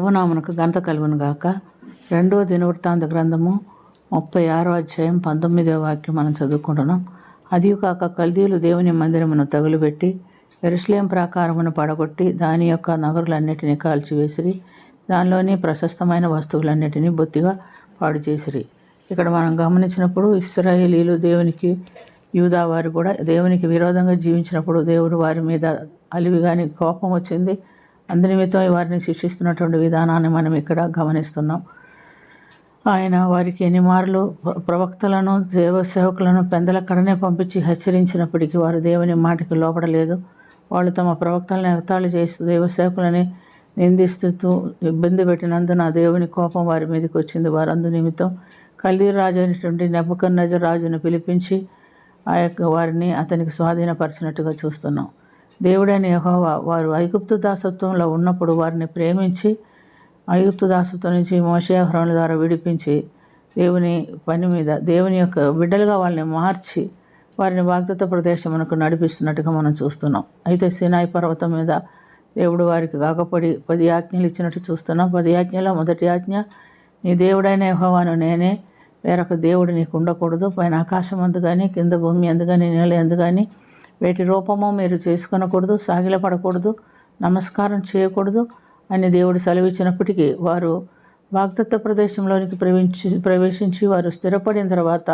ప్రభునామమునకు ఘనత కలుగును గాక. 2వ దినవృత్తాంత గ్రంథము 36వ అధ్యాయం 19వ వాక్యం మనం చదువుకుంటున్నాం. అదియు కాక కల్దీయులు దేవుని మందిరమును తగులుబెట్టి యెరూషలేము ప్రాకారమును పడగొట్టి దాని యొక్క నగరులన్నిటినీ కాల్చివేసిరి. దానిలోని ప్రశస్తమైన వస్తువులన్నిటినీ బొత్తిగా పాడు చేసిరి. ఇక్కడ మనం గమనించినప్పుడు ఇశ్రాయేలీలు దేవునికి, యూదా వారు కూడా దేవునికి విరోధంగా జీవించినప్పుడు దేవుడు వారి మీద అలివి కానీ కోపం వచ్చింది. అందునిమిత్తం వారిని శిక్షిస్తున్నటువంటి విధానాన్ని మనం ఇక్కడ గమనిస్తున్నాం. ఆయన వారికి ఎన్ని మార్లు ప్రవక్తలను, దేవసేవకులను పెందలక్కడనే పంపించి హెచ్చరించినప్పటికీ వారు దేవుని మాటకి లోపడలేదు. వాళ్ళు తమ ప్రవక్తలను ఎగతాళి చేస్తూ దేవసేవకులని నిందిస్తూ ఇబ్బంది పెట్టినందున దేవుని కోపం వారి మీదకి వచ్చింది. వారు అందు నిమిత్తం కల్దీ రాజు అయినటువంటి నెబుకద్నెజరు రాజును పిలిపించి వారిని అతనికి స్వాధీనపరిచినట్టుగా చూస్తున్నాం. దేవుడైన యెహోవా వారు ఐగుప్తు దాసత్వంలో ఉన్నప్పుడు వారిని ప్రేమించి ఐగుప్తు దాసత్వం నుంచి మోషే అహరోనుల ద్వారా విడిపించి దేవుని పని మీద దేవుని యొక్క బిడ్డలుగా వాళ్ళని మార్చి వారిని వాగ్దత్త ప్రదేశమునకు నడిపిస్తున్నట్టుగా మనం చూస్తున్నాం. అయితే సీనాయి పర్వతం మీద దేవుడు వారికి కాకపడి 10 ఆజ్ఞలు ఇచ్చినట్టు చూస్తున్నాం. 10 ఆజ్ఞలో మొదటి ఆజ్ఞ, నీ దేవుడైన యెహోవాను నేనే, వేరొక దేవుడు నీకు ఉండకూడదు. పైన ఆకాశం అందు కానీ కింద భూమి అందు కానీ నేల ఎందు కానీ వేటి రూపమో మీరు చేసుకొనకూడదు, సాగిలపడకూడదు, నమస్కారం చేయకూడదు అని దేవుడు సెలవిచ్చినప్పటికీ వారు వాగ్దత్త ప్రదేశంలోనికి ప్రవేశించి వారు స్థిరపడిన తర్వాత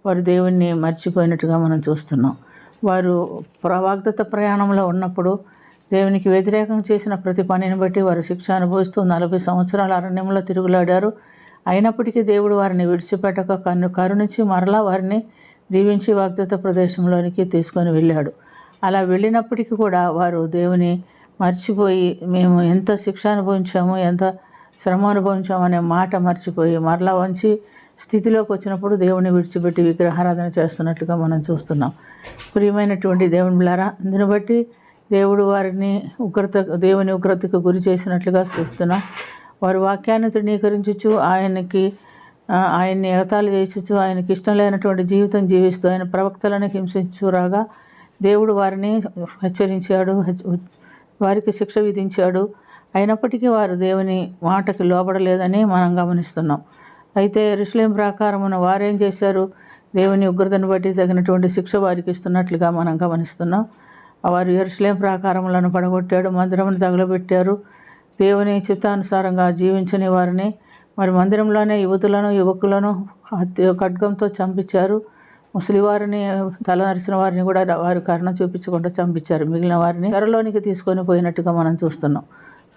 వారు దేవుణ్ణి మర్చిపోయినట్టుగా మనం చూస్తున్నాం. వారు వాగ్దత్త ప్రయాణంలో ఉన్నప్పుడు దేవునికి వ్యతిరేకంగా చేసిన ప్రతి పనిని బట్టి వారు శిక్ష అనుభవిస్తూ 40 సంవత్సరాల అరణ్యంలో తిరుగులాడారు. అయినప్పటికీ దేవుడు వారిని విడిచిపెట్టక కరుణించి మరలా వారిని దీవించి వాగ్దత్త ప్రదేశంలోనికి తీసుకొని వెళ్ళాడు. అలా వెళ్ళినప్పటికీ కూడా వారు దేవుని మర్చిపోయి మేము ఎంత శిక్ష అనుభవించాము, ఎంత శ్రమ అనుభవించాము అనే మాట మర్చిపోయి మరలా మంచి స్థితిలోకి వచ్చినప్పుడు దేవుని విడిచిపెట్టి విగ్రహారాధన చేస్తున్నట్లుగా మనం చూస్తున్నాం. ప్రియమైనటువంటి దేవుని బిడ్డలారా, అందుని బట్టి దేవుడు వారిని దేవుని ఉగ్రతకు గురి చేసినట్లుగా చూస్తున్నాం. వారు వాక్యాన్ని తృణీకరించు ఆయన్ని ఎగతాళి చేయించు ఆయనకి ఇష్టం లేనటువంటి జీవితం జీవిస్తూ ఆయన ప్రవక్తలను హింసించురాగా దేవుడు వారిని హెచ్చరించాడు, వారికి శిక్ష విధించాడు. అయినప్పటికీ వారు దేవుని మాటకి లోబడలేదని మనం గమనిస్తున్నాం. అయితే యెరూషలేము ప్రాకారమున వారేం చేశారు? దేవుని ఉగ్రతను బట్టి తగినటువంటి శిక్ష వారికి ఇస్తున్నట్లుగా మనం గమనిస్తున్నాం. వారు యెరూషలేము ప్రాకారములను పడగొట్టాడు, మందిరమును తగలబెట్టారు. దేవుని చిత్తానుసారంగా జీవించని వారిని మరి మందిరంలోనే యువకులను ఖడ్గంతో చంపించారు. ముసలివారిని తల నరిసిన వారిని కూడా వారు కరుణ చూపించకుండా చంపించారు. మిగిలిన వారిని చెరలోనికి తీసుకొని పోయినట్టుగా మనం చూస్తున్నాం.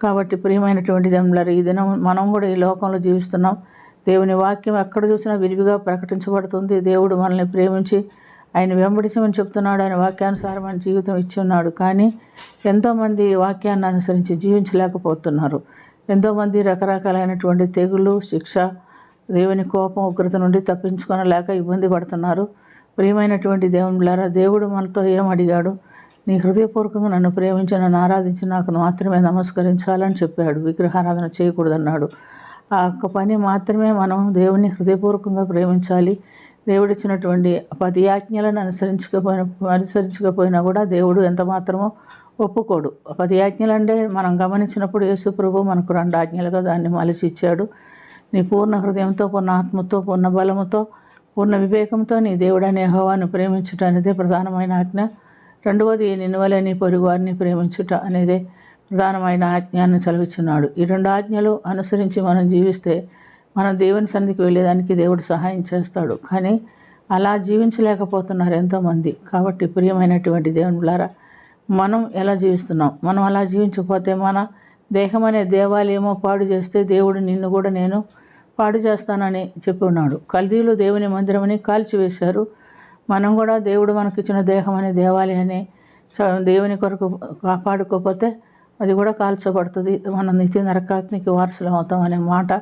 కాబట్టి ప్రియమైనటువంటి దేవులారా, ఈ దినం మనం కూడా ఈ లోకంలో జీవిస్తున్నాం. దేవుని వాక్యం ఎక్కడ చూసినా విరివిగా ప్రకటించబడుతుంది. దేవుడు మనల్ని ప్రేమించి ఆయన వెంబడించమని చెప్తున్నాడు. ఆయన వాక్యానుసారమైన జీవితం ఇచ్చి ఉన్నాడు. కానీ ఎంతోమంది వాక్యాన్ని అనుసరించి జీవించలేకపోతున్నారు. ఎంతోమంది రకరకాలైనటువంటి తెగులు, శిక్ష, దేవుని కోపం, ఉగ్రత నుండి తప్పించుకొనలేక ఇబ్బంది పడుతున్నారు. ప్రియమైనటువంటి దేవుని బిడ్డలారా, దేవుడు మనతో ఏం అడిగాడు? నీ హృదయపూర్వకంగా నన్ను ప్రేమించి నన్ను ఆరాధించి నాకు మాత్రమే నమస్కరించాలని చెప్పాడు. విగ్రహారాధన చేయకూడదన్నాడు. ఆ ఒక్క పని మాత్రమే మనం దేవుని హృదయపూర్వకంగా ప్రేమించాలి. దేవుడిచ్చినటువంటి 10 ఆజ్ఞలను అనుసరించకపోయినా కూడా దేవుడు ఎంత మాత్రమో ఒప్పుకోడు. 10 ఆజ్ఞలు అంటే మనం గమనించినప్పుడు యేసు ప్రభు మనకు 2 ఆజ్ఞలుగా దాన్ని మలిచి ఇచ్చాడు. నీ పూర్ణ హృదయంతో, పూర్ణ ఆత్మతో, పూర్ణ బలముతో, పూర్ణ వివేకంతో నీ దేవుడైన యెహోవాను ప్రేమించుట అనేదే ప్రధానమైన ఆజ్ఞ. రెండవది నిన్ను వలె నీ పొరుగు వారిని ప్రేమించుట అనేదే ప్రధానమైన ఆజ్ఞాన్ని సెలవిస్తున్నాడు. ఈ 2 ఆజ్ఞలు అనుసరించి మనం జీవిస్తే మనం దేవుని సన్నిధికి వెళ్ళేదానికి దేవుడు సహాయం చేస్తాడు. కానీ అలా జీవించలేకపోతున్నారు ఎంతోమంది. కాబట్టి ప్రియమైనటువంటి దేవుని బిడ్డలారా, మనం ఎలా జీవిస్తున్నాం? మనం అలా జీవించకపోతే మన దేహం అనే దేవాలయమో పాడు చేస్తే దేవుడు నిన్ను కూడా నేను పాడు చేస్తానని చెప్పి ఉన్నాడు. కల్దీయులు దేవుని మందిరమని కాల్చివేశారు. మనం కూడా దేవుడు మనకిచ్చిన దేహం అనే దేవాలయాన్ని దేవుని కొరకు కాపాడుకోకపోతే అది కూడా కాల్చబడుతుంది. మనం నిత్య నరకాగ్నికి వారసులం అవుతాం అనే మాట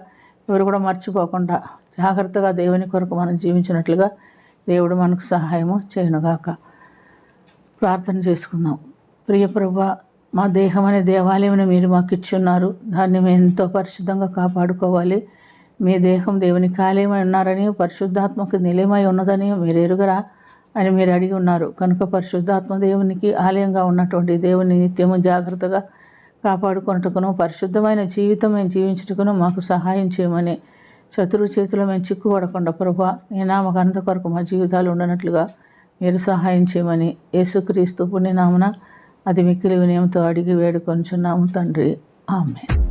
ఎవరు కూడా మర్చిపోకుండా జాగ్రత్తగా దేవుని కొరకు మనం జీవించినట్లుగా దేవుడు మనకు సహాయము చేయనుగాక. ప్రార్థన చేసుకుందాం. ప్రియ ప్రభువా, మా దేహం అనే దేవాలయం మీరు మాకు ఇచ్చున్నారు. దాన్ని మేము ఎంతో పరిశుద్ధంగా కాపాడుకోవాలి. మీ దేహం దేవునికి ఆలయమై ఉన్నారని, పరిశుద్ధాత్మకు నిలయమై ఉన్నదని మీరు ఎరుగరా అని మీరు అడిగి ఉన్నారు. కనుక పరిశుద్ధాత్మ దేవునికి ఆలయంగా ఉన్నటువంటి దేవుని నిత్యము జాగ్రత్తగా కాపాడుకొనుటకును పరిశుద్ధమైన జీవితం మేము జీవించుటకును మాకు సహాయం చేయమని, శత్రువు చేతిలో మేము చిక్కుపడకుండా ప్రభా నీ నామ ఘనత కొరకు మా జీవితాలు ఉండనట్లుగా మీరు సహాయం చేయమని యేసుక్రీస్తు పుణ్యనామన అతి మిక్కిలి వినయంతో అడిగి వేడుకొనుచున్నాము తండ్రి. ఆమేన్.